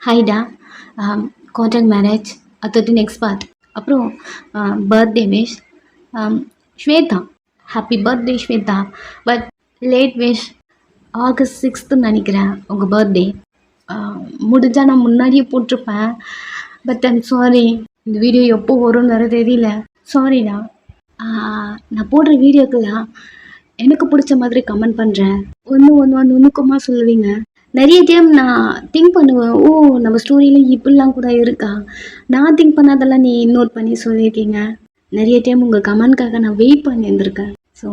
ஹைடா, contract marriage, 13 next part. அப்புறம் birthday wish. Shweta, happy birthday Shweta. But late wish. August 6th நினைக்கிறேன் உங்கள் birthday. முடிஞ்சால் நான் முன்னாடியே போட்டிருப்பேன். பட் ஐம் சாரி, இந்த வீடியோ எப்போ வரும்னு வேறு தெரியல. சாரிடா. நான் போடுற வீடியோக்கெல்லாம் எனக்கு பிடிச்ச மாதிரி கமெண்ட் பண்ணுறேன். ஒன்றுக்குமா சொல்லுவீங்க. நிறைய டைம் நான் திங்க் பண்ணுவேன், ஓ நம்ம ஸ்டோரியில் இப்படிலாம் கூட இருக்கா. நான் திங்க் பண்ணாதெல்லாம் நீ நோட் பண்ணி சொல்லியிருக்கீங்க. நிறைய டைம் உங்கள் கமெண்ட்காக நான் வெயிட் பண்ணி இருந்திருக்கேன். ஸோ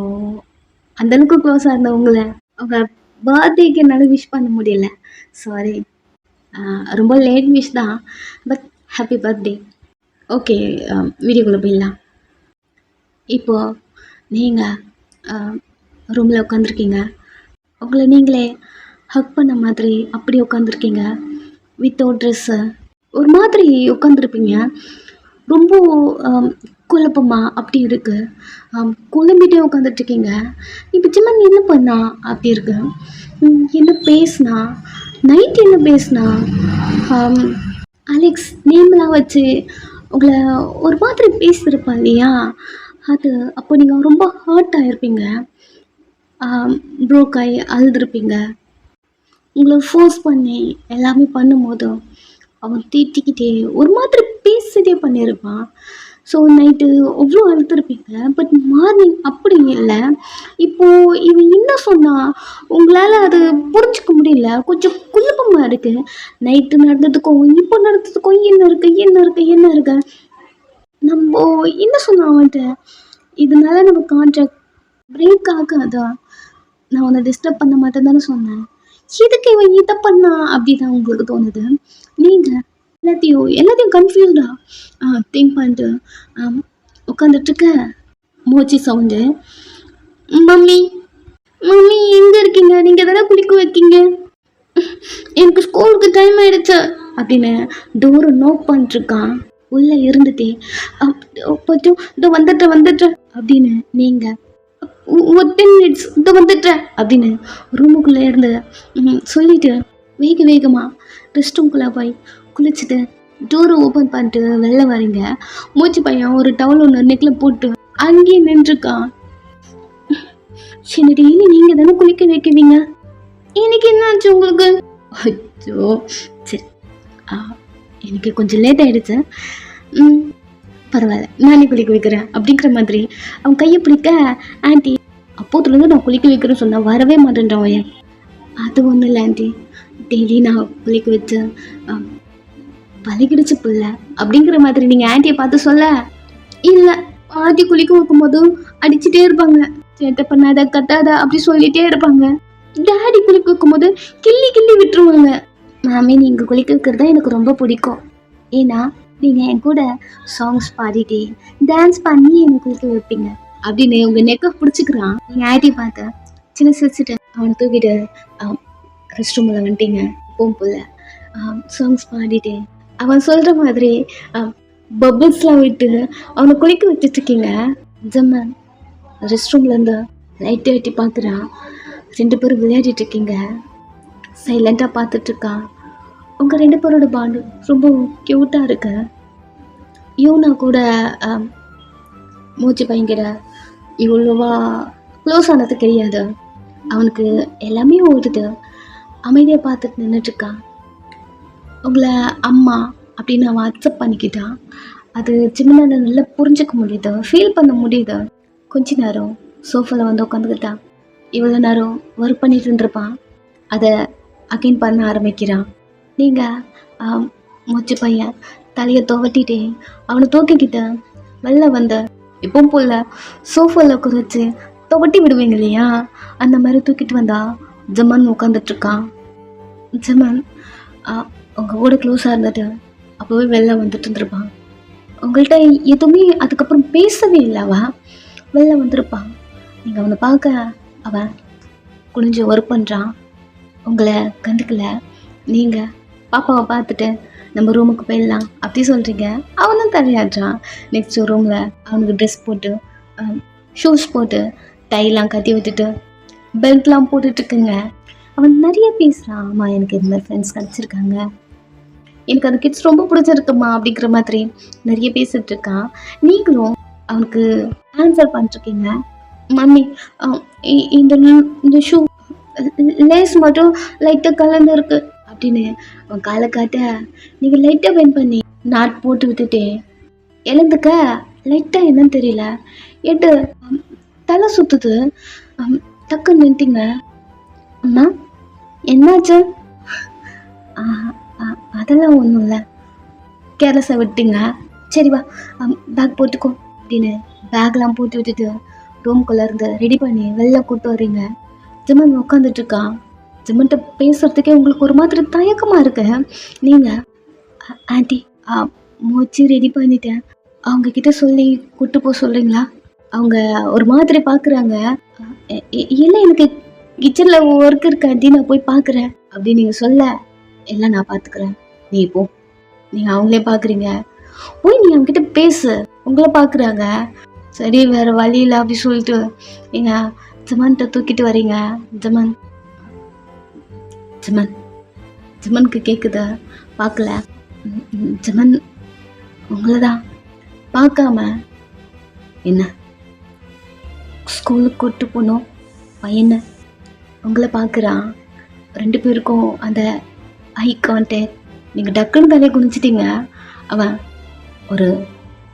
அந்தளவுக்கு க்ளோஸாக இருந்த உங்களை உங்கள் பர்த்டேக்கு என்னால் விஷ் பண்ண முடியல. சாரி. ரொம்ப லேட் விஷ் தான். But happy birthday. ஓகே, வீடியோக்குள்ளே போயிடலாம். இப்போது நீங்கள் ரூமில் உட்காந்துருக்கீங்க. உங்களை நீங்களே ஹக் பண்ண மாதிரி அப்படி உட்காந்துருக்கீங்க. வித்தவுட் ட்ரெஸ்ஸு ஒரு மாதிரி உட்காந்துருப்பீங்க. ரொம்ப குழப்பமாக அப்படி இருக்குது. குழம்பிட்டே உட்காந்துட்ருக்கீங்க. இப்போ சிம்மன் என்ன பண்ணா அப்படி இருக்கு. என்ன பேசுனா, நைட் என்ன பேசுனா, அலெக்ஸ் நேம்லாம் வச்சு உங்களை ஒரு மாதிரி பேசியிருப்பான் இல்லையா. அது அப்போ நீங்கள் ரொம்ப ஹர்ட் ஆகிருப்பீங்க. ப்ரோக் ஆகி அழுதுருப்பீங்க. உங்களை ஃபோர்ஸ் பண்ணி எல்லாமே பண்ணும்போது அவன் திட்டிக்கிட்டே ஒரு மாதிரி பேசிட்டே பண்ணியிருப்பான். ஸோ நைட்டு அவ்வளோ அழுதுருப்பீங்க. பட் மார்னிங் அப்படி இல்லை. இப்போது இவன் என்ன சொன்னால் உங்களால் அது புரிஞ்சிக்க முடியல. கொஞ்சம் குழப்பமாக இருக்குது. நைட்டு நடந்ததுக்கும் இப்போ நடந்ததுக்கும் என்ன இருக்கு. நம்ம என்ன சொன்னோம் அவன்கிட்ட, இதனால நம்ம கான்ட்ராக்ட் பிரேக் ஆகாதா, நான் உன்னை டிஸ்டர்ப் பண்ண மாட்டேன் தானே சொன்னேன். எதுக்கு இவன் இதை பண்ணா அப்படி தான் உங்களுக்கு தோணுது. நீங்கள் எல்லாத்தையும் கன்ஃபியூஸ்டாக திங்க் பண்ணிட்டு உட்காந்துட்ருக்க. மூச்சு சவுண்டு. மம்மி மம்மி எங்கே இருக்கீங்க, நீங்கள் தானே குளிக்க வைக்கீங்க, எனக்கு ஸ்கூலுக்கு டைம் ஆயிடுச்சு அப்படின்னு டோரை நோக் பண்ணிட்டுருக்கான். உள்ளே இருந்துட்டே கொஞ்சம் இதோ வந்துட்டேன் அப்படின்னு நீங்கள் ஒரு 10 minutes இதோ வந்துட்டேன் அப்படின்னு ரூமுக்குள்ளே இருந்து சொல்லிவிட்டு வேகமாக ரெஸ்ட் ரூம்குள்ளே போய் குளிச்சுட்டு டோரை ஓப்பன் பண்ணிட்டு வெளில வரீங்க. மூச்சு பையன் ஒரு டவல் ஒன்று நெக்கில் போட்டு அங்கேயே நின்றுருக்கான். சரி, டெய்லி நீங்கள் தானே குளிக்க வைக்குவீங்க, இன்னைக்கு என்ன ஆச்சு உங்களுக்கு? அச்சோ, சரி, எனக்கு கொஞ்சம் லேட் ஆகிடுச்சு, பரவாயில்ல நானே குளிக்க வைக்கிறேன் அப்படிங்கிற மாதிரி அவன் கையை பிடிக்க, ஆண்டி அப்போதுலேருந்து நான் குளிக்க வைக்கிறேன்னு சொன்னால் வரவே மாட்டேன்றான். அது ஒன்றும் இல்லை ஆண்டி, டெய்லி நான் குளிக்க வச்சு பழகிடுச்சு பிள்ளை அப்படிங்கிற மாதிரி நீங்கள் ஆண்டியை பார்த்து சொல்ல, இல்லை பாட்டி குளிக்க வைக்கும்போதும் அடிச்சுட்டே இருப்பாங்க, சேட்டை பண்ணாத கத்தாத அப்படி சொல்லிகிட்டே இருப்பாங்க. டேடி குளிக்க வைக்கும்போது கிள்ளி விட்டுருவாங்க. மாமி நீங்கள் குளிக்க வைக்கிறது தான் எனக்கு ரொம்ப பிடிக்கும். ஏன்னா நீங்கள் என் கூட சாங்ஸ் பாடிட்டே டான்ஸ் பண்ணி என்னை குளிக்க வைப்பீங்க அப்படின்னு உங்கள் நெக்கை பிடிச்சிக்கிறான். நீங்கள் ஆண்டி பார்த்து சின்ன சிரிச்சுட்டு அவனை தூக்கிட்டு ரெஸ்ட் ரூமில் வந்துட்டீங்க. போல சாங்ஸ் பாடிட்டு அவன் சொல்கிற மாதிரி பபிள்ஸ்லாம் விட்டு அவனை குளிக்க வச்சுட்ருக்கீங்க. ஜம்மன் ரெஸ்ட் ரூம்லேருந்து லைட்டை வெட்டி பார்க்குறான். 2 பேரும் விளையாடிட்டுருக்கீங்க. சைலண்ட்டாக பார்த்துட்ருக்கான். உங்கள் 2 பேரோட பாண்டு ரொம்ப க்யூட்டாக இருக்கு. யூனா கூட மூச்சு பயங்கர இவ்வளோவா க்ளோஸ் ஆனது கிடையாது. அவனுக்கு எல்லாமே ஓடுது. அமைதியாக பார்த்துட்டு நின்றுட்டுருக்கான். உங்களை அம்மா அப்படின்னு அவன் அக்செப்ட் பண்ணிக்கிட்டான். அது சின்ன நல்லா புரிஞ்சிக்க முடியுது, ஃபீல் பண்ண முடியுது. கொஞ்ச நேரம் சோஃபாவில் வந்து உட்காந்துக்கிட்டான். இவ்வளோ நேரம் ஒர்க் பண்ணிட்டு இருந்திருப்பான். அதை அகைன் பண்ண ஆரம்பிக்கிறான். நீங்கள் மூச்சு பையன் தலையை துவட்டிட்டே அவனை தூக்கிக்கிட்ட வெளில வந்த எப்பவும் போல் சோஃபாவில் குறைச்சி துவட்டி விடுவீங்க இல்லையா, அந்த மாதிரி தூக்கிட்டு வந்தா ஜமன் உட்காந்துட்ருக்கான். ஜமன் உங்கள் கூட க்ளோஸாக இருந்துட்டு அப்போவே வெளில வந்துட்டு இருந்திருப்பான். உங்கள்கிட்ட எதுவுமே அதுக்கப்புறம் பேசவே இல்லை. அவன் வெளில வந்திருப்பான். நீங்கள் அவனை பார்க்க அவன் குனிஞ்சு ஒர்க் பண்ணுறான். உங்களை கண்டுக்கல. நீங்கள் பாப்பாவை பார்த்துட்டு நம்ம ரூமுக்கு போயிடலாம் அப்படி சொல்கிறீங்க. அவனும் தலையாடுறான். நெக்ஸ்ட் ரூமில் அவனுக்கு ட்ரெஸ் போட்டு ஷூஸ் போட்டு டைலாம் கட்டி விட்டுட்டு பெல்ட்லாம் போட்டுட்ருக்குங்க. அவன் நிறைய பேசுகிறான். ஆமாம், எனக்கு இந்த மாதிரி ஃப்ரெண்ட்ஸ் கிடச்சிருக்காங்க, எனக்கு அந்த கிட்ஸ் ரொம்ப பிடிச்சிருக்குமா அப்படிங்கிற மாதிரி நிறைய பேசிட்டு இருக்கான். நீங்களும் அவனுக்கு ஆன்சர் பண்ணிருக்கீங்க. மம்மி இந்த ஷூ லேஸ் மட்டும் லைட்டாக கலந்து இருக்கு அப்படின்னு அவன் காலை காட்ட நீங்கள் லைட்டாக பெண்ட் பண்ணி நாட் போட்டு விட்டுட்டே எழுந்துக்க லைட்டாக என்னன்னு தெரியல எட்டு தலை சுத்துது. டக்குன்னு நின்ட்டீங்க. அம்மா என்னாச்சு? அதெல்லாம் ஒன்றும் இல்லை, கேர்லெஸ்ஸாக விட்டீங்க. சரி வா பேக் போட்டுக்கோ அப்படின்னு பேக்லாம் போட்டு விட்டுட்டு ரூம்குள்ளே இருந்து ரெடி பண்ணி வெளில கூப்பிட்டு வர்றீங்க. ஜிமன் உட்காந்துட்டு இருக்கான். ஜிமன்கிட்ட பேசுறதுக்கே உங்களுக்கு ஒரு மாதிரி தயக்கமாக இருக்கு. நீங்கள் ஆண்டி மூச்சு ரெடி பண்ணிட்டேன், அவங்க கிட்ட சொல்லி கூட்டு போக சொல்கிறீங்களா? அவங்க ஒரு மாதிரி பார்க்குறாங்க. இல்லை எனக்கு கிச்சனில் ஒர்க் இருக்கு ஆண்டி, நான் போய் பார்க்குறேன் அப்படின்னு நீங்கள் சொல்ல, எல்லாம் நான் பார்த்துக்கிறேன், நீ போ. நீங்கள் அவங்களே பார்க்குறீங்க, போய் நீ அவங்ககிட்ட பேசு, உங்களை பார்க்குறாங்க. சரி வேறு வழி இல்லை அப்படி சொல்லிட்டு நீங்கள் ஜமன்கிட்ட தூக்கிட்டு வரீங்க. ஜமன் ஜமன் ஜமனுக்கு கேட்குதா? பார்க்கல. ஜமன் உங்களை தான் பார்க்காம என்ன ஸ்கூலுக்கு கூட்டு போனோம் பையனை உங்களை பார்க்குறான். 2 பேருக்கும் அந்த ஐ கான்டாக்ட். நீங்கள் டக்குன்னு தலையை குனிச்சிட்டிங்க. அவன் ஒரு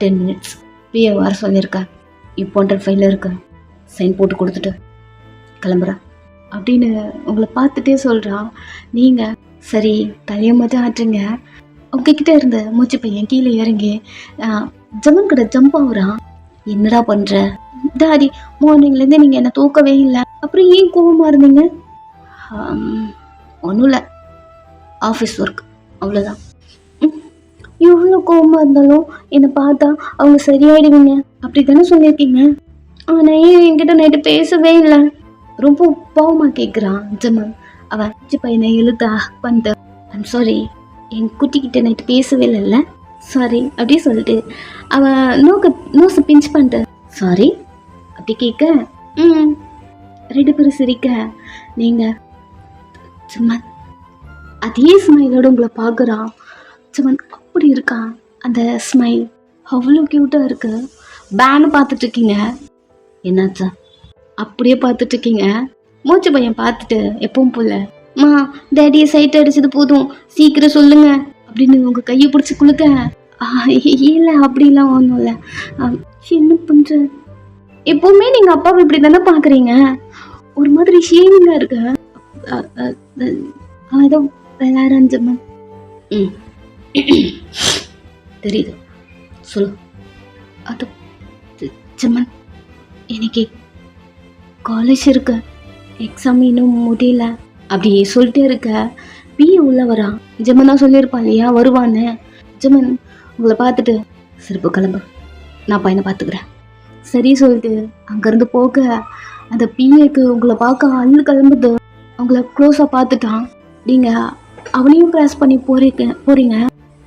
10 மினிட்ஸ் பிஏ வர சொல்லியிருக்கேன், இம்பார்ட்டன்ட் ஃபைலில் இருக்க, சைன் போட்டு கொடுத்துட்டு கிளம்புறேன் அப்படின்னு உங்களை பார்த்துட்டே சொல்கிறான். நீங்கள் சரி தலையை மட்டும் ஆட்டுறீங்க. உங்ககிட்ட இருந்த மூச்சு பையன் கீழே இறங்கி ஜமன் கிட்ட ஜம்ப் ஆகுறான். என்னடா பண்ணுற? டாடி மார்னிங்லேருந்து நீங்கள் என்னை தூக்கவே இல்லை, அப்புறம் ஏன் கோவமாக இருந்தீங்க? ஒன்றும் இல்லை, ஆஃபீஸ் ஒர்க், அவ்வளோதான். எவ்வளோ கோவமாக இருந்தாலும் என்னை பார்த்தா அவங்க சரியாயிடுவீங்க அப்படி தானே சொல்லியிருக்கீங்க. ஆனால் ஏன் என்கிட்ட நைட்டு பேசவே இல்லை? ரொம்ப பாவமாக கேட்குறான் ஜமன். அவன் பையனை இழுத்தா பண்ணிட்டு ஐம் சாரி, என் குட்டிக்கிட்ட நைட்டு பேசவே இல்லைல்ல, சாரி அப்படி சொல்லிட்டு அவன் நோஸை பிஞ்ச் பண்ணிட்டு சாரி அப்படி கேட்க 2 பேரும் சிரிக்க நீங்கள் ஜமன் அதே ஸ்மைலோட உங்களை பார்க்குறான். ஜமன் அப்படி இருக்கான். அந்த ஸ்மைல் அவ்வளோ க்யூட்டாக இருக்கு. பேனு பார்த்துட்டு இருக்கீங்க. என்னாச்சா? அப்படியே பார்த்துட்டு இருக்கீங்க. மூச்சு பையன் பார்த்துட்டு எப்பவும் போல மா டேடியை சைட் அடிச்சது போதும், சீக்கிரம் சொல்லுங்க அப்படின்னு உங்கள் கையை பிடிச்சி குளுக்க. இல்லை அப்படிலாம் ஒன்றும் இல்லை. என்ன பண்ணுற? எப்பவுமே நீங்கள் அப்பாவை இப்படி தானே பார்க்குறீங்க? ஒரு மாதிரி ஷேமிங்காக இருக்கு. அவன் ஏதோ விளையாடுறான் ஜமன். தெரியுது, சொல்லு. அது ஜமன் இன்னைக்கு காலேஜ் இருக்கு, எக்ஸாம் இன்னும் முடியல அப்படி சொல்லிட்டே இருக்க. பிஏ உள்ள வரான். ஜமன் தான் சொல்லியிருப்பான் இல்லையா வருவான்னு. ஜமன் உங்களை பார்த்துட்டு சிறப்பு கிளம்பு, நான் பையனை பார்த்துக்கிறேன் சரி சொல்லிட்டு அங்கேருந்து போக அந்த பிஏக்கு உங்களை பார்க்க அள்ளு கிளம்புது. அவங்கள க்ளோஸாக பார்த்துட்டான். நீங்கள் அவனையும் கிராஸ் பண்ணி போறீங்க.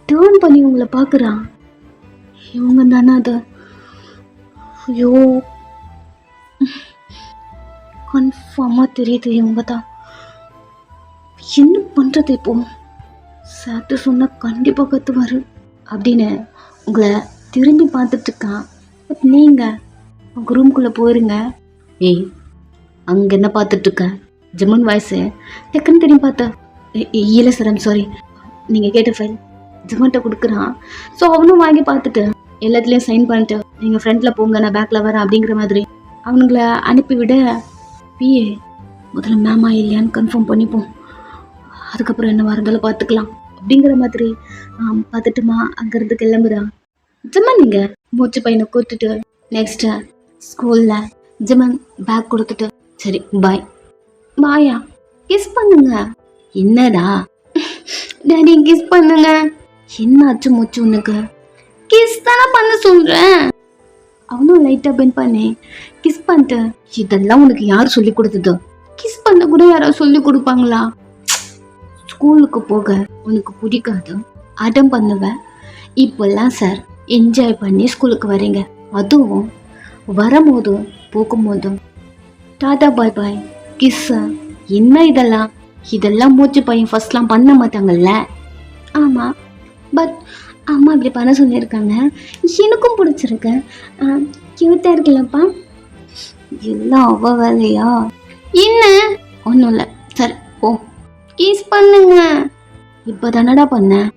டேர்ன் பண்ணி உங்களை பார்க்குறான். இவங்க தானே அது? ஐயோ கன்ஃபார்மாக தெரியுது இவங்க தான். என்ன பண்ணுறது இப்போ? சாப்பிட்டு சொன்னால் கண்டிப்பாக கற்றுவார் அப்படின்னு உங்களை திரும்பி பார்த்துட்டு இருக்கான். பட் நீங்கள் உங்கள் ரூம்குள்ளே போயிருங்க. ஏய் அங்கே என்ன பார்த்துட்ருக்க? ஜமன் வாய்ஸு டக்குன்னு திரும்பி பார்த்தா இல்லை சார் ஐம் சாரி, நீங்கள் கேட்ட ஃபைல் ஜமன்கிட்ட கொடுக்குறான். ஸோ அவனும் வாங்கி பார்த்துட்டு எல்லாத்துலேயும் சைன் பண்ணிட்டு நீங்கள் ஃப்ரண்ட்டில் போங்க, நான் பேக்கில் வரேன் அப்படிங்கிற மாதிரி அவனுங்களை அனுப்பிவிட பிஏ முதல்ல மேமா இல்லையான்னு கன்ஃபார்ம் பண்ணிப்போம், அதுக்கப்புறம் என்ன இருந்தாலும் பார்த்துக்கலாம் அப்படிங்கிற மாதிரி பார்த்துட்டுமா அங்கேருந்து கிளம்புறான். ஜமன் நீங்கள் மூச்சு பையனை கூட்டுட்டு நெக்ஸ்ட்டு ஸ்கூலில் ஜமன் பேக் கொடுத்துட்டு சரி பாய். பாயா? கிஸ் பண்ணுங்க. என்னடா டாடி கிஸ் பண்ணுங்க. என்னாச்சு மூச்சு உனக்கு? கிஸ் தானே பண்ண சொல்கிறேன். அவனும் லைட்டாக பெண்ட் பண்ணி கிஸ் பண்ணிட்டு இதெல்லாம் உனக்கு யார் சொல்லி கொடுத்தது? கிஸ் பண்ண கூட யாராவது சொல்லி கொடுப்பாங்களா? ஸ்கூலுக்கு போக உனக்கு பிடிக்காது, அடம் பண்ணுவேன். இப்போல்லாம் சார் என்ஜாய் பண்ணி ஸ்கூலுக்கு வரீங்க, அதுவும் வரும்போதும் போகும்போதும் டாடா பாய் பாய் கிஸ்ஸு. என்ன இதெல்லாம் மூச்சு பையன் ஃபர்ஸ்ட்லாம் பண்ண மாட்டாங்கல்ல? ஆமாம் பட் அம்மா இப்படி பண்ண சொல்லியிருக்காங்க, எனக்கும் பிடிச்சிருக்கு. க்யூட்டாக இருக்குல்லப்பா. எல்லாம் அவ வேலையா? என்ன? ஒன்றும் இல்லை. சரி ஓ, கிஸ் பண்ணுங்க. இப்போ தானடா பண்ணேன்.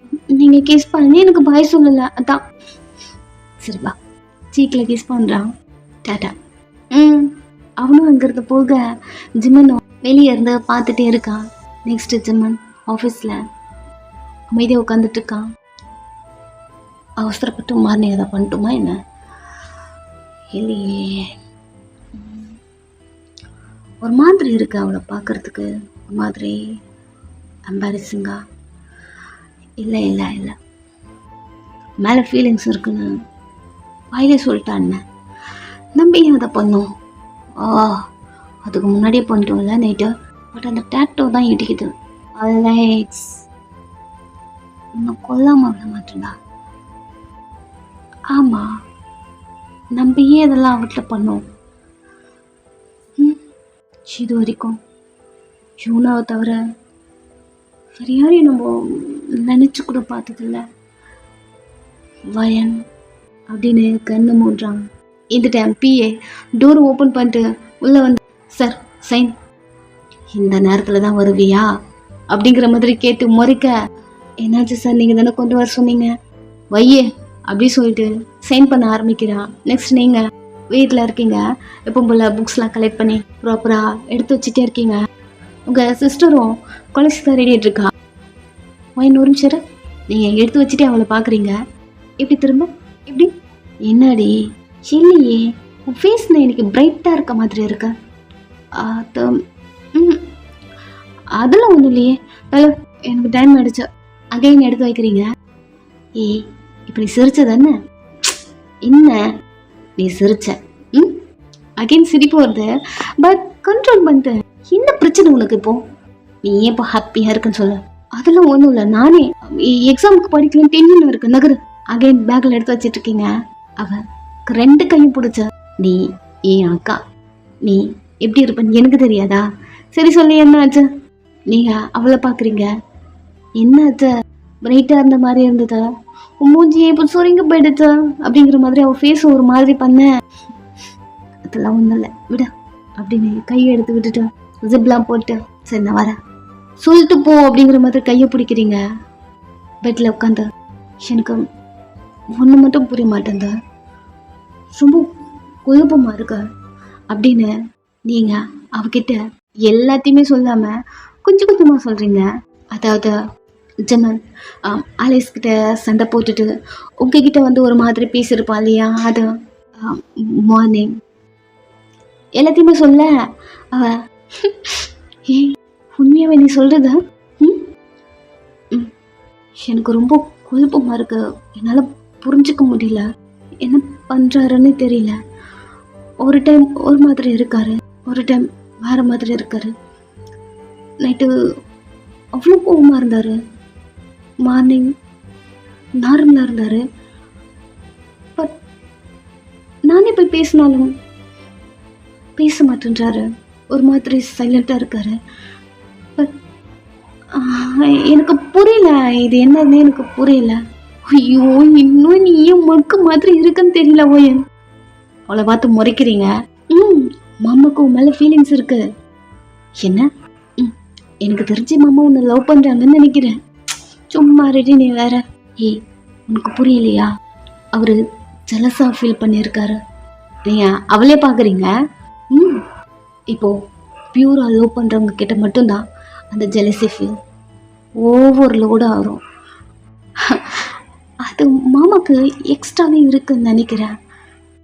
நீங்கள் கிஸ் பண்ணி எனக்கு பாய் சொல்லலை, அதான். சரிப்பா, சீக்கில் கிஸ் பண்ணுறான். டாட்டா. அவனும் அங்கிருந்து போக ஜிம்மனும் வெளியே இருந்து பார்த்துட்டே இருக்கான். நெக்ஸ்ட் ஜிம்மன் ஆஃபீஸில் அமைதியாக உட்காந்துட்டு இருக்கான். அவசரப்பட்டு மாறினே அதை பண்ணிட்டோமா என்ன? இல்லையே, ஒரு மாதிரி இருக்கு அவளை பார்க்கறதுக்கு, ஒரு மாதிரி எம்பாரசிங்கா. இல்லை இல்லை இல்லை, மேலே ஃபீலிங்ஸ் இருக்குன்னு வாயிலே சொல்லிட்டான். நம்ம ஏன் அதை பண்ணோம்? அதுக்கு முன்னாடியே பண்ணிட்டோம்ல நைட்டு. பட் அந்த டேட்டோ தான் இடிக்குது. அலைக்ஸ் இன்னும் கொல்லாம விட மாட்டேன்டா. ஆமாம், நம்ம ஏன் இதெல்லாம் அவட்டில் பண்ணோம்? இது வரைக்கும் ஜூனாவை தவிர வேறு யாரையும் நம்ம நினச்சி கூட பார்த்ததில்ல. வயன் அப்படின்னு கண்ணு மூடுறாங்க. இந்த டைம் பிஏ டோர் ஓப்பன் பண்ணிட்டு உள்ளே வந்து, சார் சைன். இந்த நேரத்தில் தான் வருவியா அப்படிங்கிற மாதிரி கேட்டு முறைக்க, என்னாச்சு சார், நீங்கள் தானே கொண்டு வர சொன்னீங்க, வையே அப்படி சொல்லிட்டு சைன் பண்ண ஆரம்பிக்கிறான். நெக்ஸ்ட் நீங்கள் வீட்டில் இருக்கீங்க, எப்போ போல் புக்ஸ்லாம் கலெக்ட் பண்ணி ப்ராப்பராக எடுத்து வச்சுட்டே இருக்கீங்க. உங்கள் சிஸ்டரும் காலேஜ் தான் ரெடி ஆகிட்டுருக்கா. வயன் ஒரு நிமிஷம், நீங்கள் எடுத்து வச்சுட்டே அவளை பார்க்குறீங்க. எப்படி திரும்ப எப்படி? என்னடி? இல்லையே, உன் ஃபேஸ் எனக்கு பிரைட்டாக இருக்க மாதிரி இருக்க. அது அதெல்லாம் ஒன்றும் இல்லையே. ஹலோ, எனக்கு டைம் ஆகிடுச்சு, அகைன் எடுத்து வைக்கிறீங்க. இப்படி சிரிச்ச தானே? என்ன நீ சிரிச்ச? அகைன் சிரிப்பு வருது, பட் கண்ட்ரோல் பண்ணிட்டு. என்ன பிரச்சனை உனக்கு இப்போ? நீ ஏன் இப்போ ஹாப்பியாக இருக்குன்னு சொல்லு. அதெல்லாம் ஒன்றும் இல்லை, நானே எக்ஸாமுக்கு படிக்கலன்னு டென்ஷன் இருக்கு. நகரு. அகைன் பேக்கில் எடுத்து வச்சிட்டு இருக்கீங்க. அவன் 2 கையும் பிடிச்ச, நீ என் அக்கா, நீ எப்படி இருப்பேன்னு எனக்கு தெரியாதா? சரி சொல்லி என்ன ஆச்சு? நீங்கள் அவளை பார்க்குறீங்க, என்ன ஆச்சு? பிரைட்டாக இருந்த மாதிரி இருந்தது, மூஞ்சி இப்போ சுருங்க போயிடுச்சு அப்படிங்கிற மாதிரி அவள் ஃபேஸ் ஒரு மாதிரி பண்ண. அதெல்லாம் ஒன்றும் இல்லை விட அப்படின்னு கையை எடுத்து விட்டுட்டு ஜிப்லாம் போட்டு, சரி நான் வரேன் சொல்லிட்டு போ அப்படிங்கிற மாதிரி கையை பிடிக்கிறீங்க. பெட்டில் உட்காந்து, எனக்கு ஒன்று மட்டும் புரிய மாட்டேங்குது, ரொம்ப குழப்பமாக இருக்க அப்படின்னு நீங்கள் அவகிட்ட எல்லாத்தையுமே சொல்லாமல் கொஞ்சம் கொஞ்சமாக சொல்கிறீங்க. அதாவது ஜெமன் ஆலிஸ்கிட்ட சண்டை போட்டுட்டு உங்ககிட்ட வந்து ஒரு மாதிரி பேசியிருப்பா இல்லையா, அது மார்னிங் எல்லாத்தையுமே சொல்ல அவ உண்மையாகவே நீ சொல்கிறது எனக்கு ரொம்ப குழப்பமாக இருக்கு, என்னால் புரிஞ்சிக்க முடியல, என்ன பண்ணுறாருன்னு தெரியல. ஒரு டைம் ஒரு மாதிரி இருக்காரு, ஒரு டைம் வேறு மாதிரி இருக்காரு. நைட்டு அவ்வளோ கோவமாக இருந்தார், மார்னிங் நார்மலாக இருந்தார். பட் நானே போய் பேசினாலும் பேச மாட்டேன்றாரு, ஒரு மாதிரி சைலண்ட்டாக இருக்காரு. பட் எனக்கு புரியல, இது என்னன்னு எனக்கு புரியல. ஐயோ, இன்னும் நீ ஏன் மக்கு மாதிரி இருக்குன்னு தெரியல. ஓயன் அவளை பார்த்து முறைக்கிறீங்க. மாமாவுக்கு உன் மேலே ஃபீலிங்ஸ் இருக்கு. என்ன? எனக்கு தெரிஞ்சு மாமா உன்னை லவ் பண்ணுறாங்கன்னு நினைக்கிறேன். சும்மா ரெடி நீ வேற. உனக்கு புரியலையா? அவர் ஜெலஸாக ஃபீல் பண்ணியிருக்காரு. நீங்கள் அவளே பார்க்குறீங்க. இப்போது பியூராக லவ் பண்ணுறவங்க கிட்ட மட்டும்தான் அந்த ஜெலஸி ஃபீல் ஓவர் லோடாக வரும். அது மாமாவுக்கு எக்ஸ்ட்ராவே இருக்குன்னு நினைக்கிறேன்.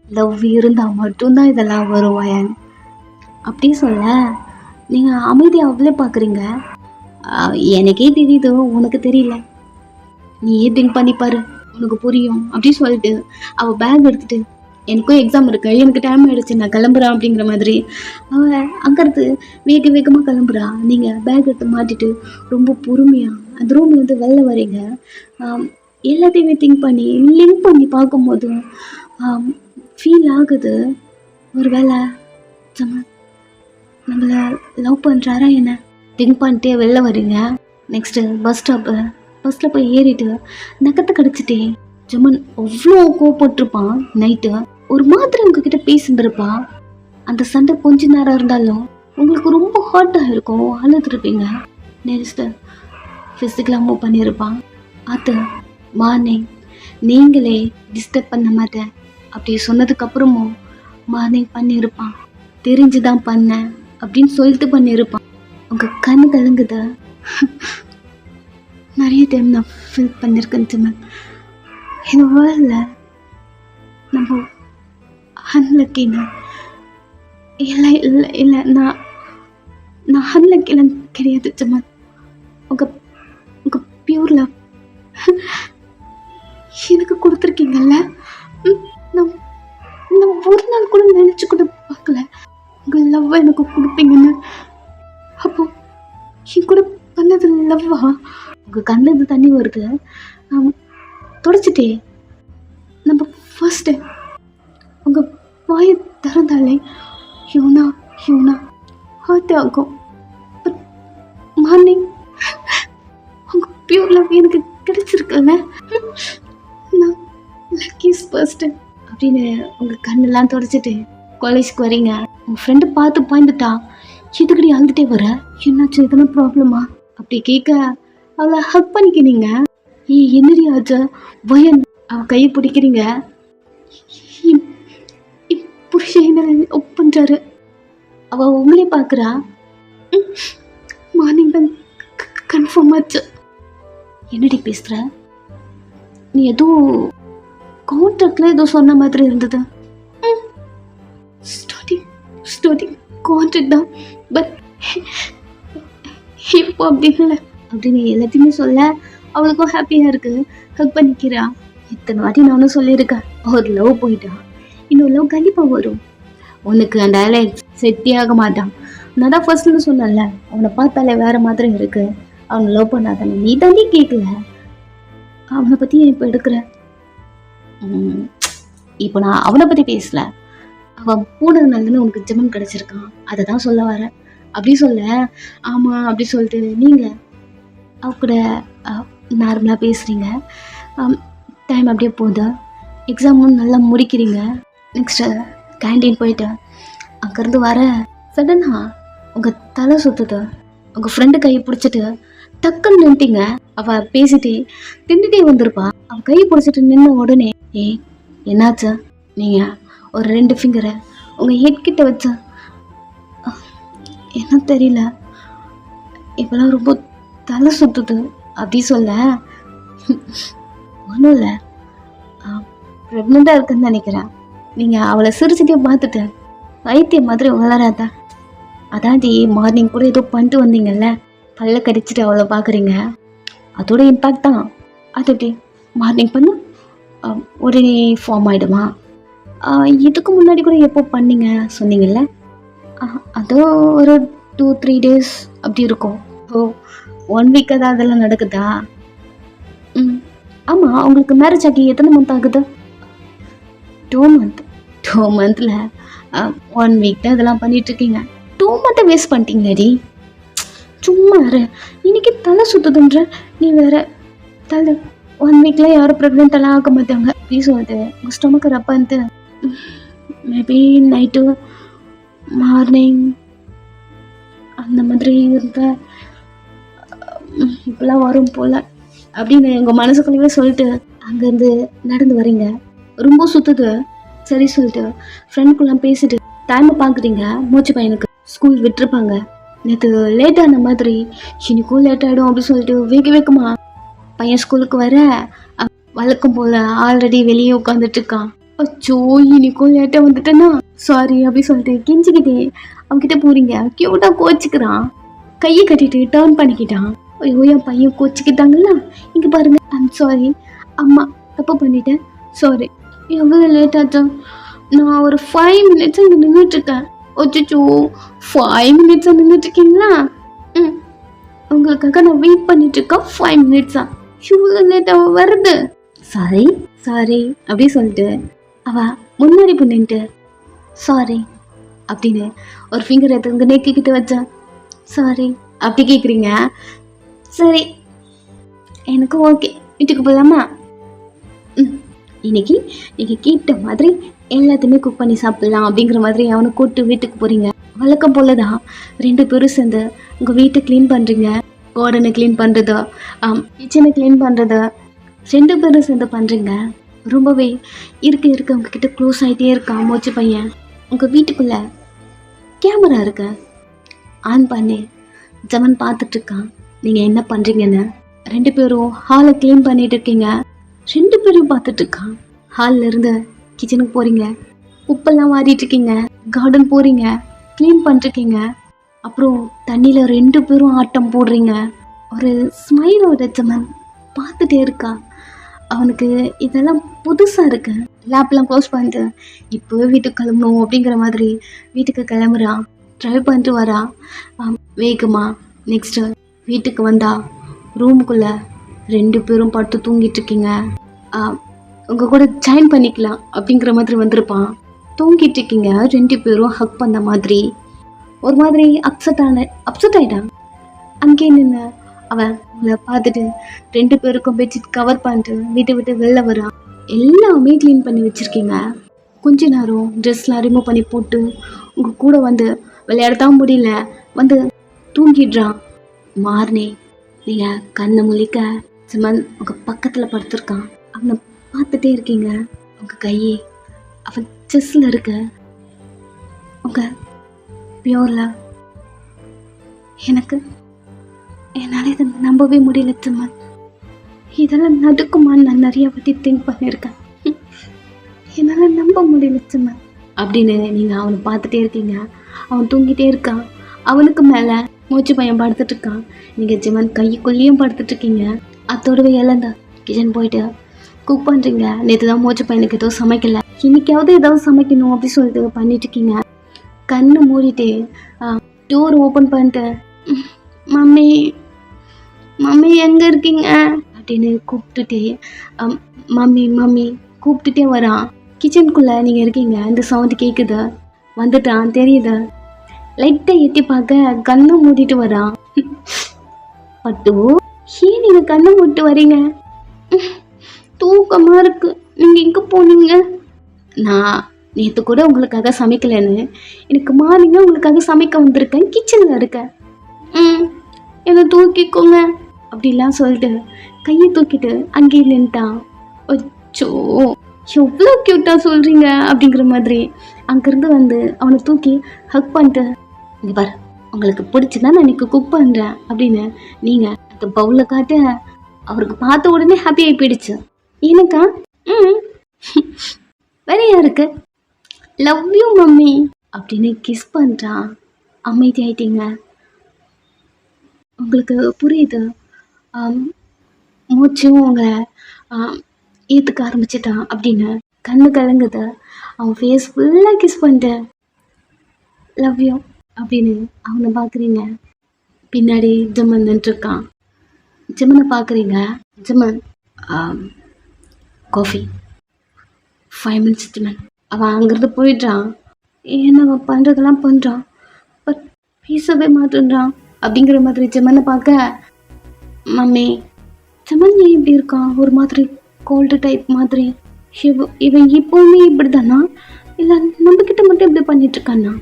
லவ் இருந்தால் மட்டும்தான் இதெல்லாம் வரும் வயன். அப்படி சொல்ல நீங்கள் அமைதியாக அவளே பார்க்குறீங்க. எனக்கே தெரியுது, உனக்கு தெரியல, நீ திங்க் பண்ணிப்பாரு, உனக்கு புரியும் அப்படி சொல்லிட்டு அவள் பேக் எடுத்துகிட்டு, எனக்கும் எக்ஸாம் இருக்கு, எனக்கு டைம் ஆகிடுச்சு, நான் கிளம்புறேன் அப்படிங்கிற மாதிரி அவள் அங்கேருந்து வேகமாக கிளம்புறா. நீங்கள் பேக் எடுத்து மாட்டிட்டு ரொம்ப பொறுமையாக அந்த ரூம்லேருந்து வெளில வரீங்க. எல்லாத்தையுமே திங்க் பண்ணி லிங்க் பண்ணி பார்க்கும்போது ஃபீல் ஆகுது, ஒரு வேளை நம்மளை லவ் பண்ணுறாரா என்ன? திங்க் பண்ணிட்டே வெளில வரீங்க. நெக்ஸ்ட்டு பஸ் ஸ்டாப்பு பஸ்ஸில் போய் ஏறிட்டு நகத்தை கடிச்சிட்டே ஜமன் அவ்வளோ கோவப்பட்டிருப்பான். நைட்டு ஒரு மாதிரி உங்ககிட்ட பேசியிருந்திருப்பா. அந்த சண்டை கொஞ்ச நேரம் இருந்தாலும் உங்களுக்கு ரொம்ப ஹார்ட்டாக இருக்கும், அழுதுருப்பீங்க. நெக்ஸ்ட்டு ஃபிசிக்கலாக மூவ் பண்ணியிருப்பான். அது மார்னிங் நீங்களே டிஸ்டர்ப் பண்ண மாட்டேன் அப்படி சொன்னதுக்கப்புறமும் மார்னிங் பண்ணியிருப்பான். தெரிஞ்சுதான் பண்ணேன் அப்படின்னு சொல்லிட்டு பண்ணியிருப்பான். உங்கள் கண் கலங்குதா? நிறைய டைம் நான் ஃபீல் பண்ணியிருக்கேன் ஜமன். இந்த வேர்ல்டில் நம்ம அன்லக்கிங்க. இல்லை இல்லை இல்லை, நான் அன்லக்கிலாம் கிடையாது ஜமன். உங்கள் பியூர் லவ் எனக்கு கொடுத்துருக்கீங்கல்ல. நான் நான் ஒரு நாள் கூட நினச்சி கூட பார்க்கல உங்கள் லவ்வை எனக்கு கொடுப்பீங்கன்னு. அப்போ என் கூட பண்ணது லவ்வா? உங்கள் கண்ணில் தண்ணி வருது, தொடச்சிட்டே. நம்ம ஃபர்ஸ்ட் டைம் உங்கள் வாயை திறந்தாலே யூனா ஹார்ட் ஆகும். பட் மார்னிங் உங்கள் பியூர் லவ் எனக்கு கிடைச்சிருக்கல. நான் லக்கீஸ் ஃபர்ஸ்ட் அப்படின்னு உங்கள் கண்ணெல்லாம் தொடச்சிட்டு காலேஜுக்கு வரீங்க. உங்கள் ஃப்ரெண்டு பார்த்து பாய்ந்துட்டா, எதுக்கடி அழுதுகிட்டே வர, என்னாச்சு, எதனா ப்ராப்ளமா அப்படி கேட்க அவளை ஹக் பண்ணிக்கிறீங்க. என்னடி ஆச்சு வயன்? அவள் கையை பிடிக்கிறீங்க. புருஷன் ஒப்புன்றாரு. அவள் உங்களே பார்க்குறா. மார்னிங் தான் கன்ஃபார்ம் ஆச்சு. என்னடி பேசுகிற நீ? எதுவும் கான்ட்ராக்டில் ஏதோ சொன்ன மாதிரி இருந்தது. ஸ்டார்டிங் கான்ட்ராக்ட் தான், பட் இப்போ அப்படி இல்லை அப்படின்னு எல்லாத்தையுமே சொல்ல அவளுக்கும் ஹாப்பியாக இருக்குது. ஹக் பண்ணிக்கிறா. இத்தனை வாட்டி நானும் சொல்லியிருக்கேன், ஒரு லவ் போயிட்டா இன்னொரு லவ் கண்டிப்பாக வரும். உனக்கு அந்த அலைக்ஸ் செட்டே ஆக மாட்டான். நான் தான் ஃபர்ஸ்ட்னு சொன்னல, அவனை பார்த்தாலே வேறு மாதிரி இருக்கு, அவனை லவ் பண்ணாதானே. நீ தாண்டி கேட்கல, அவனை பற்றி இப்போ எடுக்கிற. இப்போ நான் அவனை பற்றி பேசல, அவன் போனதுனாலன்னு உனக்கு ஜமன் கிடச்சிருக்கான், அதை தான் சொல்ல வரேன் அப்படி சொல்ல. ஆமாம் அப்படி சொல்லிட்டு நீங்கள் அவ கூட நார்மலாக பேசுகிறீங்க. டைம் அப்படியே போகுது. எக்ஸாமும் நல்லா முடிக்கிறீங்க. நெக்ஸ்ட்டு கேண்டீன் போயிட்டு அங்கேருந்து வர சடனாக உங்கள் தலை சுற்றுது. உங்கள் ஃப்ரெண்டு கையை பிடிச்சிட்டு டக்குன்னு நின்ட்டீங்க. அவள் பேசிட்டே தின்னுட்டே வந்திருப்பா. அவள் கையை பிடிச்சிட்டு நின்ன உடனே என்னாச்சு? நீங்கள் ஒரு 2 ஃபிங்கரை உங்கள் ஹெட்கிட்ட வச்ச. என்ன தெரியல, இப்போலாம் ரொம்ப தலை சுற்றுது அப்படி சொல்ல. ஒன்றும் இல்லை, ப்ரெக்னெண்ட்டாக இருக்குன்னு நினைக்கிறேன். நீங்கள் அவளை சிரிச்சுட்டே பார்த்துட்டு வைத்தியம் மாதிரி வளராதா. அதாண்டி மார்னிங் கூட ஏதோ பண்ணிட்டு வந்தீங்கல்ல, பல்ல கடிச்சிட்டு அவளை பார்க்குறீங்க, அதோட இம்பேக்ட் தான். அது எப்படி மார்னிங் பண்ண உடனே ஃபார்ம் ஆகிடுமா? இதுக்கு முன்னாடி கூட எப்போ பண்ணீங்க சொன்னீங்கல்ல, அதோ ஒரு 2-3 days அப்படி இருக்கும். ஓ 1 week தான் அதெல்லாம் நடக்குதா? ஆமாம், உங்களுக்கு மேரேஜ் ஆகி எத்தனை மந்த் ஆகுது? 2 month. 2 monthல 1 week தான் இதெல்லாம் பண்ணிகிட்ருக்கீங்க. 2 month வேஸ்ட் பண்ணிட்டீங்களேடி. சும்மா இன்னைக்கு தலை சுற்றுதுன்ற நீ வேற. தலை 1 weekல யாரும் ப்ரெக்னென்ட்டெல்லாம் ஆக மாட்டாங்க அப்படி சொல்லிட்டு உங்கள் ஸ்டொமக்கு ரப்பான்ட்டு மேபி நைட்டு மார்னிங் அந்த மாதிரி இருந்த இப்பெல்லாம் வரும் போல் அப்படின்னு உங்கள் மனசுக்குள்ளேயே சொல்லிட்டு அங்கேருந்து நடந்து வரீங்க. ரொம்ப சுற்றுது. சரி சொல்லிட்டு ஃப்ரெண்டுக்குள்ளே பேசிட்டு டைமை பார்க்குறீங்க. மூச்சு பையனுக்கு ஸ்கூல் விட்டுருப்பாங்க. நேற்று லேட்டான மாதிரி இன்னைக்கும் லேட் ஆகிடும் அப்படின்னு சொல்லிட்டு வேகமா பையன் ஸ்கூலுக்கு வர வழக்கம் போல் ஆல்ரெடி வெளியே உட்காந்துட்டு இருக்கான். அச்சோ இன்னைக்கும் லேட்டாக வந்துட்டேன்னா சாரி அப்படி சொல்லிட்டு கெஞ்சிக்கிட்டே அவன்கிட்ட போறீங்க. கியூட்டாக கோச்சிக்கிறான். கையை கட்டிட்டு டேர்ன் பண்ணிக்கிட்டான். ஐயோ என் பையன் கோச்சிக்கிட்டாங்களா, இங்கே பாருங்க, ஐம் சாரி அம்மா தப்பு பண்ணிட்டேன், சாரி. எவ்வளோ லேட் ஆச்சா? நான் ஒரு 5 minutes அங்கே நின்றுட்டுருக்கேன். அச்சோ 5 minutes நின்றுட்டுருக்கீங்களா? உங்களுக்காக நான் வெயிட் பண்ணிட்டு இருக்கேன் 5 minutes. இவ்வளோ லேட்டாக வருது. சாரி சாரி அப்படி சொல்லிட்டு அவள் முன்னாடி பண்ணிட்டு சாரி அப்படின்னு ஒரு ஃபிங்கர் எடுத்து நெக்கிக்கிட்டு வச்சா. சாரி அப்படி கேட்குறீங்க. சரி எனக்கு ஓகே, வீட்டுக்கு போகலாமா? ம், இன்னைக்கு நீங்கள் கேட்ட மாதிரி எல்லாத்தையுமே குக் பண்ணி சாப்பிட்லாம் அப்படிங்கிற மாதிரி அவனை கூப்பிட்டு வீட்டுக்கு போகிறீங்க. வழக்கம் போல தான் 2 பேரும் சேர்ந்து உங்கள் வீட்டை க்ளீன் பண்ணுறீங்க. கார்டனை க்ளீன் பண்ணுறது, கிச்சனை க்ளீன் பண்ணுறது 2 பேரும் சேர்ந்து பண்ணுறீங்க. ரொம்பவே இருக்க உங்ககிட்ட க்ளோஸ் ஆகிட்டே இருக்கான் மோச்சு பையன். உங்கள் வீட்டுக்குள்ளே கேமரா இருக்கு, ஆன் பண்ணி ஜமன் பார்த்துட்ருக்கான் நீங்கள் என்ன பண்ணுறீங்கன்னு. 2 பேரும் ஹாலை க்ளீன் பண்ணிட்டு இருக்கீங்க. 2 பேரும் பார்த்துட்ருக்கான். ஹாலில் இருந்து கிச்சனுக்கு போகிறீங்க, உப்பெல்லாம் வாரிட்டுருக்கீங்க, கார்டன் போகிறீங்க, க்ளீன் பண்ணிருக்கீங்க. அப்புறம் தண்ணியில் 2 பேரும் ஆட்டம் போடுறீங்க. ஒரு ஸ்மைலோட ஜமன் பார்த்துட்டே இருக்கா. அவனுக்கு இதெல்லாம் புதுசாக இருக்கு. லேப்லாம் க்ளோஸ் பண்ணிட்டு இப்போ வீட்டுக்கு கிளம்பணும் அப்படிங்கிற மாதிரி வீட்டுக்கு கிளம்புறான். ட்ரைவ் பண்ணிட்டு வரா வேகமா. நெக்ஸ்ட்டு வீட்டுக்கு வந்தா ரூமுக்குள்ளே 2 பேரும் படுத்து தூங்கிட்டு இருக்கீங்க. உங்கள் கூட ஜாயின் பண்ணிக்கலாம் அப்படிங்கிற மாதிரி வந்திருப்பான். தூங்கிட்டு இருக்கீங்க 2 பேரும் ஹக் பண்ண மாதிரி. ஒரு மாதிரி அப்செட் ஆகிட்டான். அங்கேயே நின்று அவன் உங்களை பார்த்துட்டு 2 பேருக்கும் பெட்ஷீட் கவர் பண்ணிட்டு வீட்டை விட்டு வெளில வரான். எல்லாமே க்ளீன் பண்ணி வச்சுருக்கீங்க. கொஞ்ச நேரம் ட்ரெஸ்லாம் ரிமூவ் பண்ணி போட்டு உங்கள் கூட வந்து விளையாடத்தான் முடியல வந்து தூங்கிடுறான். மார்னே நீங்கள் கண்ணை முழிக்க ஜமன் உங்கள் பக்கத்தில் படுத்திருக்கான். அவனை பார்த்துட்டே இருக்கீங்க. உங்கள் கையே அவன் செஸ்ஸில் இருக்க. உங்கள் பியோர் லவ். என்னால் இதை நம்பவே முடியல ஜமன். இதெல்லாம் நடக்குமான்னு நான் நிறைய வாட்டி திங்க் பண்ணியிருக்கேன். என்னால் நம்ப முடியல ஜமன் அப்படின்னு நீங்கள் அவனை பார்த்துட்டே இருக்கீங்க. அவன் தூங்கிட்டே இருக்கான். அவனுக்கு மேலே மூச்சு பையன் படுத்துட்ருக்கான். நீங்கள் ஜமன் கைக்குள்ளேயும் படுத்துட்ருக்கீங்க. அத்தோடவே இழந்தா கிச்சன் போயிட்டு குக் பண்ணுறீங்க. நேற்று தான் மூச்சு பையனுக்கு எதுவும் சமைக்கல, இன்னைக்காவது ஏதாவது சமைக்கணும் அப்படி சொல்லிட்டு பண்ணிட்டுருக்கீங்க. கண்ணு மூடிட்டு டோர் ஓப்பன் பண்ணிட்டு மம்மி மம்மி எங்கே இருக்கீங்க அப்படின்னு கூப்பிட்டுட்டே மம்மி கூப்பிட்டுட்டே வரான். கிச்சனுக்குள்ளே நீங்கள் இருக்கீங்க. இந்த சவுண்டு கேட்குது. வந்துட்டான் தெரியுது. லைட்டாக எட்டி பார்க்க கண்ணை மூடிட்டு வரான். பட்டு ஏன் நீங்கள் கண்ணை மூட்டு வரீங்க? தூக்கமாக இருக்கு. நீங்கள் எங்கே போனீங்க? நான் நேற்று கூட உங்களுக்காக சமைக்கலைன்னு எனக்கு மார்னிங்காக உங்களுக்காக சமைக்க வந்திருக்கேன். கிச்சனில் இருக்கேன். என்னை தூக்கிக்கோங்க அப்படிலாம் சொல்லிட்டு கையை தூக்கிட்டு அங்கேயே நின்ட்டான். அச்சோ எவ்வளோ க்யூட்டாக சொல்கிறீங்க அப்படிங்கிற மாதிரி அங்கேருந்து வந்து அவனை தூக்கி ஹக் பண்ணிட்டு, இங்கே பாரு உங்களுக்கு பிடிச்சிதான் நான் இன்னைக்கு குக் பண்ணுறேன் அப்படின்னு நீங்கள் அந்த பவுலில் காட்ட அவருக்கு பார்த்த உடனே ஹாப்பி ஆகி போயிடுச்சு. எனக்கா? வேற யாருக்கு? லவ் யூ மம்மி அப்படின்னு கிஸ் பண்ணுறான். அமைதி ஆயிட்டீங்க. உங்களுக்கு புரியுது. மூச்சும் உங்களை ஏற்றுக்க ஆரம்பிச்சிட்டான் அப்படின்னு கண்ணு கலங்குது. அவன் ஃபேஸ் ஃபுல்லாக கிஸ் பண்ணிட்டேன். லவ் யூ அப்படின்னு அவனை பார்க்குறீங்க. பின்னாடி ஜமன் நின்றுருக்கான். ஜமனை பார்க்குறீங்க. ஜமன் காஃபி 5 minutes ஜமன். அவன் அங்கேருந்து போயிடுறான். ஏன்னா அவன் பண்ணுறதெல்லாம் பண்ணுறான், பட் பேசவே மாட்டேன்றான் அப்படிங்கிற மாதிரி ஜமனை பார்க்க மம்மி ஜமன் ஏன் இப்படி இருக்கான்? ஒரு மாதிரி கோல்டு டைப் மாதிரி. இவன் இப்போவுமே இப்படி தானா இல்லை நம்மக்கிட்ட மட்டும் இப்படி பண்ணிட்டுருக்கானா?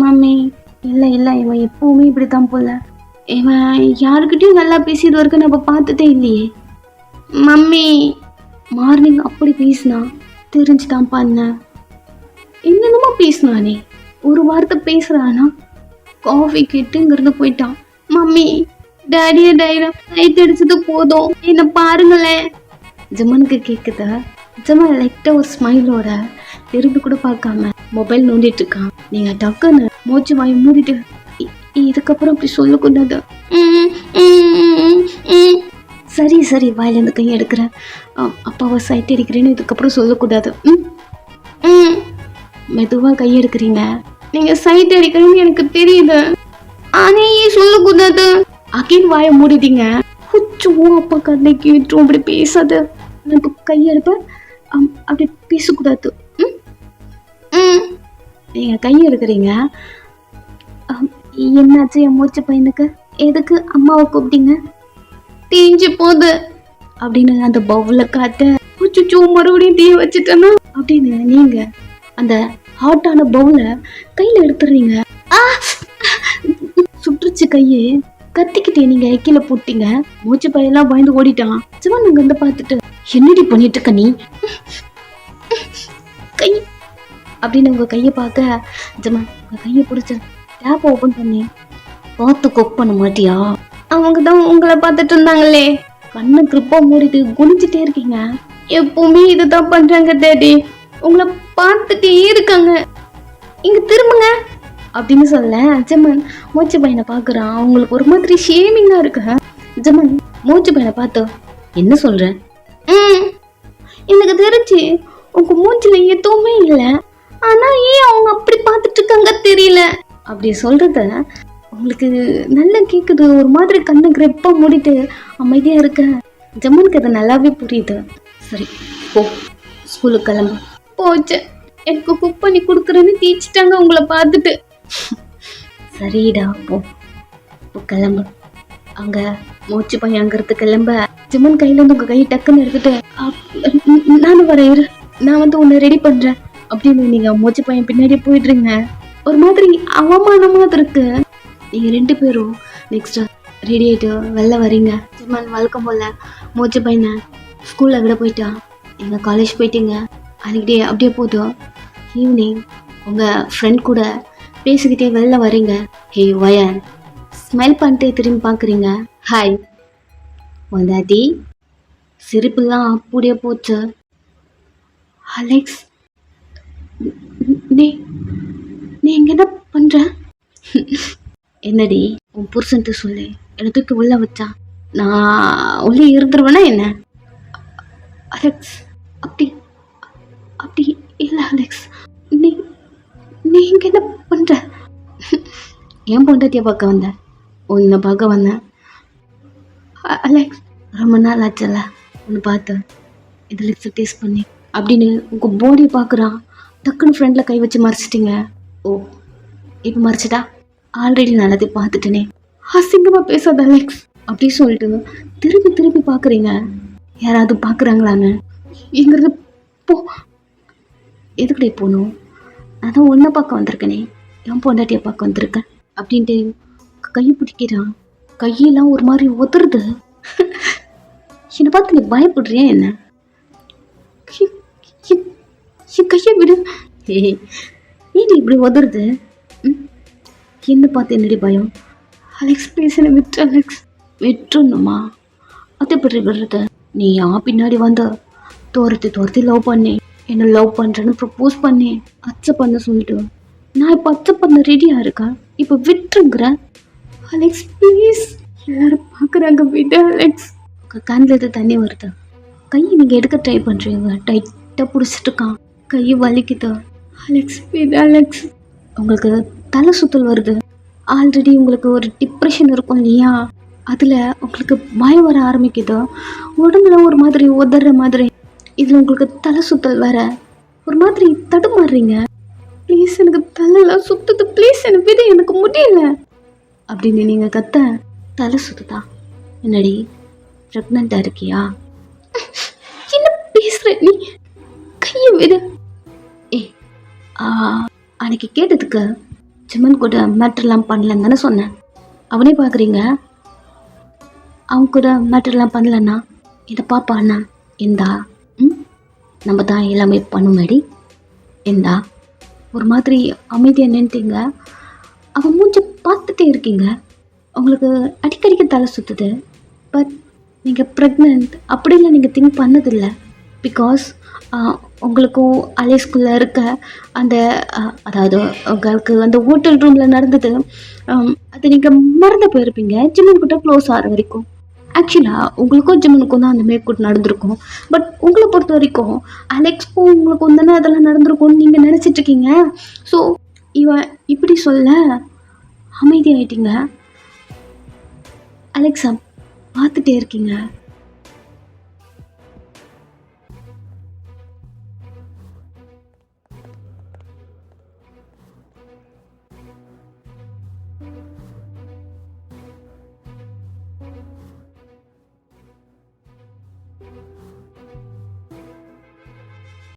மம்மி இல்லை இவன் எப்போவுமே இப்படி தான் போல. இவன் யாருக்கிட்டையும் நல்லா பேசியது வரைக்கும் நம்ம பார்த்ததே இல்லையே. மம்மி மார்னிங் அப்படி பேசினா தெரிஞ்சுதான் பண்ணேன். என்னென்னமோ பேசினானே, ஒரு வார்த்தை பேசுகிறானா? காஃபி கேட்டுங்கிறது போயிட்டான். மம்மி டேடியை லைட் அடிச்சது போதும், என்னை பாருங்களேன். ஜமனுக்கு கேட்குத. ஜமன் லைட்டாக ஒரு ஸ்மைலோட திரும்பி கூட பார்க்காம மொபைல் நோண்டிட்டு இருக்கான். நீங்கள் டக்குன்னு மூச்சு வாயை மூடிட்டு இதுக்கப்புறம் அப்படி சொல்லக்கூடாது. சரி வாயிலேருந்து கையை எடுக்கிறேன், அப்பாவை சைட் அடிக்கிறேன்னு இதுக்கப்புறம் சொல்லக்கூடாது. மெதுவாக கையை எடுக்கிறீங்க. நீங்கள் சைட் அடிக்கிறேன்னு எனக்கு தெரியுது, ஆனால் ஏன் சொல்லக்கூடாது? அகைன் வாயை மூடிட்டீங்க. கொஞ்சம் அப்பா கண்ணை கேட்டுரும். அப்படி பேசாத, எனக்கு கையெடுப்பேன், அப்படி பேசக்கூடாது. நீங்கள் கையை எடுக்கிறீங்க. என்னாச்சு என் மூச்சு பையனுக்கு? எதுக்கு அம்மாவை கூப்பிட்டீங்க? தீஞ்சு போகுது அப்படின்னு அந்த பவுல காட்ட சுச்சு மறுபடியும் தீ வச்சுட்டேன்னா அப்படின்னு நீங்க அந்த ஹாட்டான பவுல கையில எடுத்துறீங்க. சுற்றுச்சு கையே. கத்திக்கிட்டே நீங்க கீழே போட்டீங்க. மூச்சு பையெல்லாம் பயந்து ஓடிட்டான். ஜிமன் அங்க வந்து பார்த்துட்டு என்னடி பண்ணிட்டு இருக்க நீ கை அப்படின்னு உங்க கையை பார்க்க ஜிமன் உங்க கையை பிடிச்ச டேப் ஓபன் பண்ணி பார்த்து குக் பண்ண மாட்டியா? அவங்க தான் உங்களை பார்த்துட்டு இருந்தாங்களே. கண்ணை கிரிப்பா மூடிட்டு குனிஞ்சிட்டே இருக்கீங்க. எப்பவுமே இதுதான் பண்றாங்க டேடி. உங்களை பார்த்துட்டே இருக்காங்க. இங்க திரும்புங்க அப்படின்னு சொல்ல ஜமன் மூச்சு பையனை பாக்குறான். அவங்களுக்கு ஒரு மாதிரி ஷேமிங்கா இருக்கு. ஜமன் மூச்சு பையனை பார்த்து என்ன சொல்ற? எனக்கு தெரிஞ்சு உங்க மூச்சுல எதுவுமே இல்லை. ஆனா ஏன் அவங்க அப்படி பார்த்துட்டு இருக்காங்க தெரியல அப்படி சொல்றத உங்களுக்கு நல்லா கேக்குது. ஒரு மாதிரி கண்ணை கிரெப்பா மூடிட்டு அமைதியா இருக்க ஜம்மனுக்கு அது நல்லாவே புரியுது. சரி போ, ஸ்கூலுக்கு கிளம்பு. போச்சு, எனக்கு குக் பண்ணி கொடுக்குறேன்னு தீச்சிட்டாங்க உங்களை பார்த்துட்டு. சரிடா போ, கிளம்பு. அங்க மூச்சு பையன் அங்கிறது கிளம்ப ஜம்மன் கையில இருந்து உங்க கையை டக்குன்னு எடுத்துட்டு நானும் வரேன் இரு, நான் வந்து உன்னை ரெடி பண்றேன் அப்படின்னு நீங்க மூச்சு பையன் பின்னாடி போயிடுறீங்க. ஒரு மாதிரி அவமானமா இருக்கு. நீங்க 2 பேரும் நெக்ஸ்ட் ரெடி ஆயிட்டு வெளில வரீங்க. ஜம்மன் வழக்கம் போல மூச்சு பையனை ஸ்கூல்ல விட போயிட்டா. நீங்க காலேஜ் போயிட்டீங்க. அன்னைக்கு அப்படியே போதும். ஈவினிங் உங்க ஃப்ரெண்ட் கூட பேசிக்கிட்டே வெளில வரீங்க. ஹே வயன், ஸ்மைல் பண்ணிட்டு திரும்பி பார்க்குறீங்க. ஹாய் வந்தாதி. சிரிப்புலாம் அப்படியே போச்சு. அலெக்ஸ், நீ இங்க என்ன பண்ற? என்னடி உன் புருஷன்ட்டு சொல்லி என்னை தூக்கி உள்ள வச்சா நான் உள்ளே இருந்துருவேனா என்ன? அலெக்ஸ், அப்படி அப்படி இல்லை அலெக்ஸ். நீ இங்க என்ன பண்ற? என் பொண்டாட்டியை பார்க்க வந்தேன், உன்னை பார்க்க வந்தேன். அலெக்ஸ், ரொம்ப நாள் ஆச்சல ஒன்று பார்த்தேன். இது லிப்ஸ் டேஸ்ட் பண்ணி அப்படின்னு உங்கள் பாடியை பார்க்குறான். டக்குன்னு ஃப்ரெண்டில் கை வச்சு மறைச்சிட்டிங்க. ஓ, இப்போ மறைச்சிட்டா? ஆல்ரெடி நான் எல்லாத்தையும் பார்த்துட்டேனே. அசிங்கமாக பேசாத அலெக்ஸ் அப்படி சொல்லிட்டு திருப்பி பார்க்குறீங்க. யாராவது பார்க்குறாங்களான்னு. எங்கிறது போ. எதுக்கடி போகணும்? அதான் உன்னை பார்க்க வந்திருக்கேனே, என் பொண்டாட்டியை பார்க்க வந்திருக்கேன் அப்படின்ட்டு கையை பிடிக்கிறான். கையெல்லாம் ஒரு மாதிரி உதறுது. என்னை பார்த்து நீ பயப்படுறியா என்ன? என் கையை விடு. ஏன் இப்படி உதறுது? என்ன பார்த்து என்னடி பயம்? அலெக்ஸ் ப்ளீஸ் என்னை விட்டு அலெக்ஸ். விட்டுணுமா? அது எப்படி விடுறது? நீ யான் பின்னாடி வந்து தோரத்தி லவ் பண்ணி என்ன லவ் பண்ணுறேன்னு ப்ரப்போஸ் பண்ணி அக்செப்ட் பண்ண சொல்லிட்டு நான் இப்போ அக்செப்ட் பண்ண ரெடியாக இருக்கேன். இப்போ விட்டுருங்கிற அலெக்ஸ் ப்ளீஸ். எல்லாரும் பார்க்குறாங்க, விடு அலெக்ஸ். கண்ணில் எது தண்ணி வருது. கையை நீங்கள் எடுக்க ட்ரை பண்ணுறீங்க. டைட்டாக பிடிச்சிட்டு இருக்கான். கை வலிக்குது. அலெக்ஸ் விடு அலெக்ஸ். உங்களுக்கு தலை சுத்தல் வருது. ஆல்ரெடி உங்களுக்கு ஒரு டிப்ரெஷன் இருக்கும் இல்லையா? அதில் உங்களுக்கு பயம் வர ஆரம்பிக்குது. உடம்புல ஒரு மாதிரி உதற மாதிரி. இதில் உங்களுக்கு தலை சுத்தல் வர ஒரு மாதிரி தடுமாறுறீங்க. ப்ளீஸ் எனக்கு தலையெல்லாம் சுத்துது, ப்ளீஸ் எனக்கு விடு, எனக்கு முடியல அப்படின்னு நீங்கள் கத்த. தலை சுத்துதா? என்னடி ப்ரெக்னெண்ட்டாக இருக்கியா? என்ன பேசுகிற நீ? கையை விடு. அன்னைக்கு கேட்டதுக்கு ஜிமன் கூட மேட்டர்லாம் பண்ணலன்னு தானே சொன்னேன். அவனே பார்க்குறீங்க. அவன் கூட மேட்டர்லாம் பண்ணலன்னா இதை பாப்பாண்ணா இந்தா நம்ம தான் எல்லாமே பண்ணுமேடி இந்தா. ஒரு மாதிரி அமைதியாக நின்றுட்டீங்க. அவன் மூஞ்சை பார்த்துட்டே இருக்கீங்க. உங்களுக்கு அடிக்கடிக்கு தலை சுற்றுது. பட் நீங்கள் ப்ரெக்னென்ட் அப்படிலாம் நீங்கள் திங்க் பண்ணதில்லை. பிகாஸ் உங்களுக்கும் அலேஸ்குள்ளே இருக்க அந்த அதாவது உங்களுக்கு அந்த ஹோட்டல் ரூமில் நடந்தது அது நீங்கள் மறந்து போயிருப்பீங்க ஜிம்மன் கிட்ட க்ளோஸ் ஆகிற வரைக்கும். ஆக்சுவலாக உங்களுக்கும் ஜிம்மனுக்கும் தான் அந்த மேற்கூட்டு நடந்திருக்கும். பட் உங்களை பொறுத்த வரைக்கும் அலெக்ஸ்க்கும் உங்களுக்கும் தானே அதெல்லாம் நடந்திருக்கும்னு நீங்கள் நினச்சிட்ருக்கீங்க. ஸோ இவன் இப்படி சொல்ல அமைதியாயிட்டீங்க. அலெக்ஸா பார்த்துட்டே இருக்கீங்க.